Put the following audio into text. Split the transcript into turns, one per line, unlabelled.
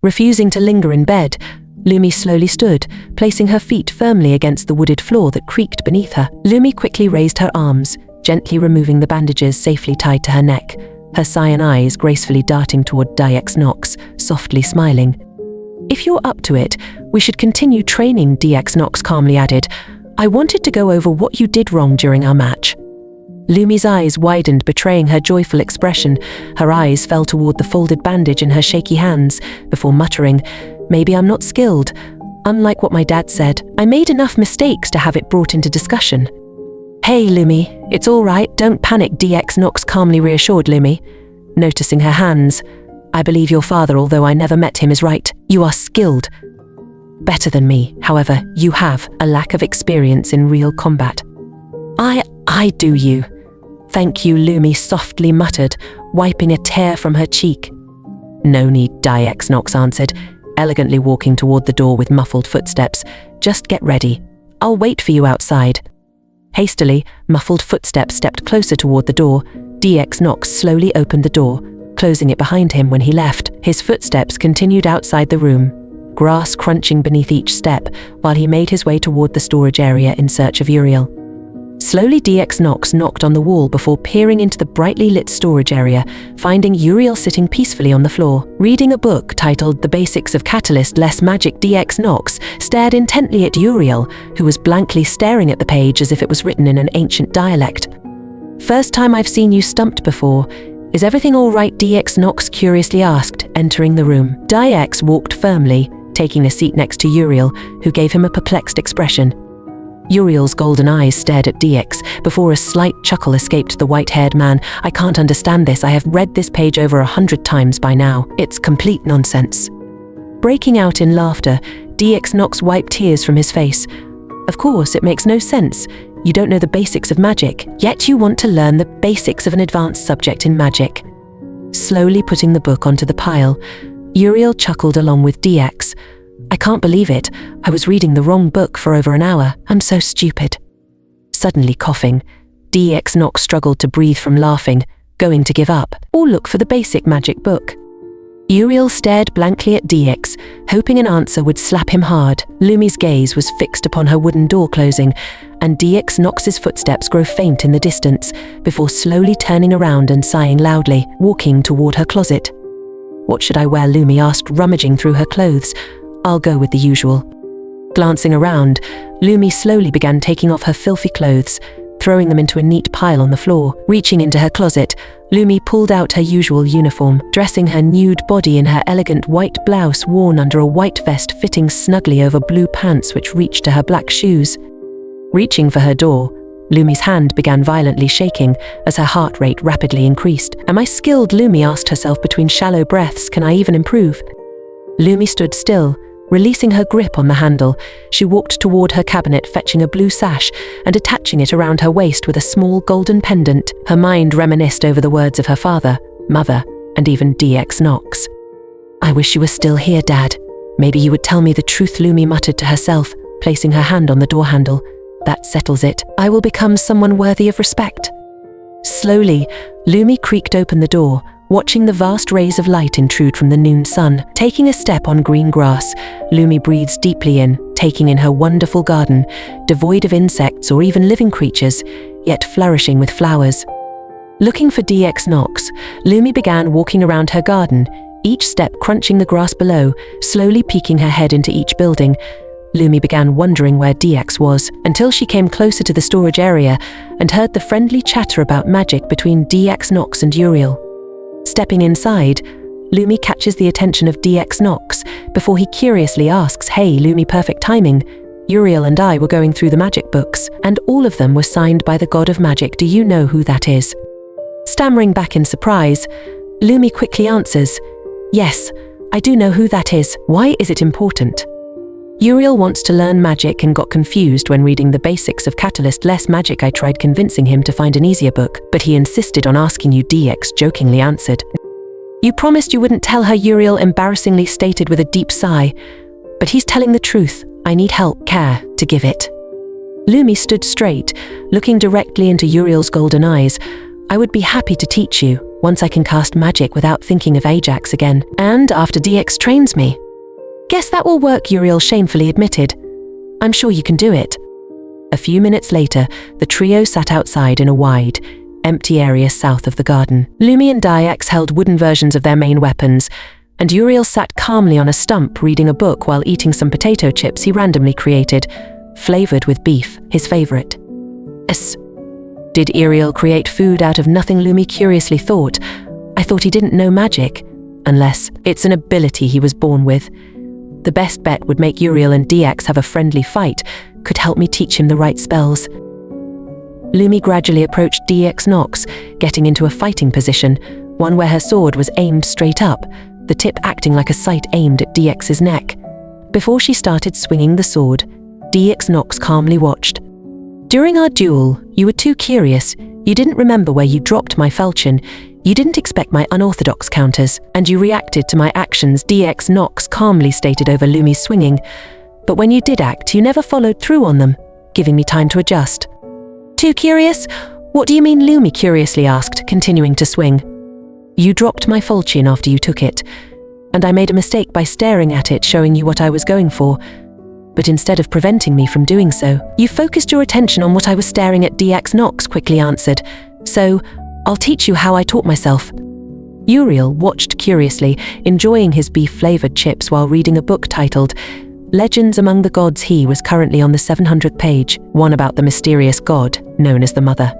Refusing to linger in bed, Lumi slowly stood, placing her feet firmly against the wooded floor that creaked beneath her. Lumi quickly raised her arms, gently removing the bandages safely tied to her neck, her cyan eyes gracefully darting toward DX Nox, softly smiling. "If you're up to it, we should continue training," DX Nox calmly added. "I wanted to go over what you did wrong during our match." Lumi's eyes widened, betraying her joyful expression. Her eyes fell toward the folded bandage in her shaky hands, before muttering, "Maybe I'm not skilled. Unlike what my dad said, I made enough mistakes to have it brought into discussion." "Hey, Lumi, it's all right, don't panic," DX Nox calmly reassured Lumi. Noticing her hands, "I believe your father, although I never met him, is right. You are skilled. Better than me, however, you have a lack of experience in real combat." I do you." "Thank you," Lumi softly muttered, wiping a tear from her cheek. "No need," DX Nox answered, elegantly walking toward the door with muffled footsteps. "Just get ready. I'll wait for you outside." Hastily, muffled footsteps stepped closer toward the door. DX Nox slowly opened the door, closing it behind him when he left. His footsteps continued outside the room, grass crunching beneath each step, while he made his way toward the storage area in search of Uriel. Slowly, DX Nox knocked on the wall before peering into the brightly lit storage area, finding Uriel sitting peacefully on the floor. Reading a book titled The Basics of Catalyst Less Magic, DX Nox stared intently at Uriel, who was blankly staring at the page as if it was written in an ancient dialect. "First time I've seen you stumped before. Is everything all right?" DX Nox curiously asked, entering the room. DX walked firmly, taking a seat next to Uriel, who gave him a perplexed expression. Uriel's golden eyes stared at DX before a slight chuckle escaped the white-haired man. "I can't understand this. I have read this page over 100 times by now. It's complete nonsense." Breaking out in laughter, DX Nox wiped tears from his face. "Of course, it makes no sense. You don't know the basics of magic, yet you want to learn the basics of an advanced subject in magic." Slowly putting the book onto the pile, Uriel chuckled along with DX. "I can't believe it. I was reading the wrong book for over an hour. I'm so stupid." Suddenly coughing, DX Nox struggled to breathe from laughing, going to give up or look for the basic magic book. Uriel stared blankly at DX, hoping an answer would slap him hard. Lumi's gaze was fixed upon her wooden door closing, and DX Nox's footsteps grew faint in the distance, before slowly turning around and sighing loudly, walking toward her closet. "What should I wear?" Lumi asked, rummaging through her clothes. "I'll go with the usual." Glancing around, Lumi slowly began taking off her filthy clothes, throwing them into a neat pile on the floor. Reaching into her closet, Lumi pulled out her usual uniform, dressing her nude body in her elegant white blouse worn under a white vest fitting snugly over blue pants which reached to her black shoes. Reaching for her door, Lumi's hand began violently shaking as her heart rate rapidly increased. "Am I skilled?" Lumi asked herself between shallow breaths. "Can I even improve?" Lumi stood still, releasing her grip on the handle. She walked toward her cabinet, fetching a blue sash and attaching it around her waist with a small golden pendant. Her mind reminisced over the words of her father, mother, and even DX Nox. "I wish you were still here, Dad. Maybe you would tell me the truth," Lumi muttered to herself, placing her hand on the door handle. "That settles it. I will become someone worthy of respect." Slowly, Lumi creaked open the door, watching the vast rays of light intrude from the noon sun. Taking a step on green grass, Lumi breathes deeply in, taking in her wonderful garden, devoid of insects or even living creatures, yet flourishing with flowers. Looking for DX Nox, Lumi began walking around her garden, each step crunching the grass below, slowly peeking her head into each building. Lumi began wondering where DX was, until she came closer to the storage area and heard the friendly chatter about magic between DX Nox and Uriel. Stepping inside, Lumi catches the attention of DX Nox before he curiously asks, "Hey, Lumi, perfect timing. Uriel and I were going through the magic books, and all of them were signed by the god of magic. Do you know who that is?" Stammering back in surprise, Lumi quickly answers, "Yes, I do know who that is. Why is it important?" Uriel wants to learn magic and got confused when reading the basics of Catalyst Less Magic. "I tried convincing him to find an easier book, but he insisted on asking you," DX jokingly answered. "You promised you wouldn't tell her," Uriel embarrassingly stated with a deep sigh. "But he's telling the truth. I need help, care, to give it." Lumi stood straight, looking directly into Uriel's golden eyes. "I would be happy to teach you, once I can cast magic without thinking of Ajax again, and after DX trains me. Guess that will work, Uriel shamefully admitted. I'm sure you can do it. A few minutes later, the trio sat outside in a wide, empty area south of the garden. Lumi and DX held wooden versions of their main weapons, and Uriel sat calmly on a stump reading a book while eating some potato chips he randomly created, flavored with beef, his favorite. Did Uriel create food out of nothing? Lumi curiously thought. I thought he didn't know magic, unless it's an ability he was born with. The best bet would make Uriel and DX have a friendly fight, could help me teach him the right spells. Lumi gradually approached DX Nox, getting into a fighting position, one where her sword was aimed straight up, the tip acting like a sight aimed at DX's neck. Before she started swinging the sword, DX Nox calmly watched. During our duel, you were too curious. You didn't remember where you dropped my falchion. You didn't expect my unorthodox counters, and you reacted to my actions, DX Nox calmly stated over Lumi's swinging. But when you did act, you never followed through on them, giving me time to adjust. Too curious? What do you mean? Lumi curiously asked, continuing to swing. You dropped my falchion after you took it, and I made a mistake by staring at it, showing you what I was going for. But instead of preventing me from doing so, you focused your attention on what I was staring at, DX Nox quickly answered. So, I'll teach you how I taught myself. Uriel watched curiously, enjoying his beef-flavored chips while reading a book titled Legends Among the Gods. He was currently on the 700th page, one about the mysterious god known as the Mother.